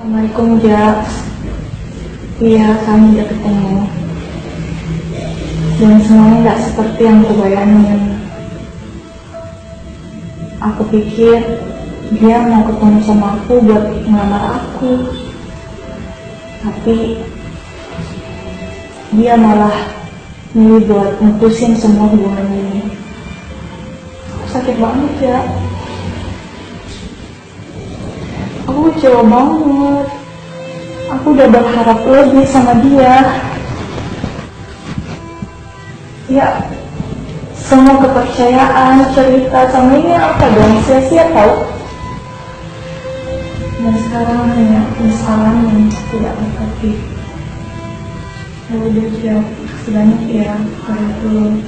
Assalamualaikum, Ja. Iya, kami udah ketemu. Dan semuanya nggak seperti yang aku bayangin. Aku pikir dia mau ketemu sama aku buat ngelamar aku. Tapi dia malah milih buat mutusin semua hubungan ini. Sakit banget, ya. Aku kecewa banget. Aku udah berharap lebih sama dia. Ya, semua kepercayaan, cerita sama ini apa dong? Sia-sia tau. Dan sekarang hanya penyesalan yang tidak terkati. Ya udah, Ya. Sebanyak ya. Kalau dulu.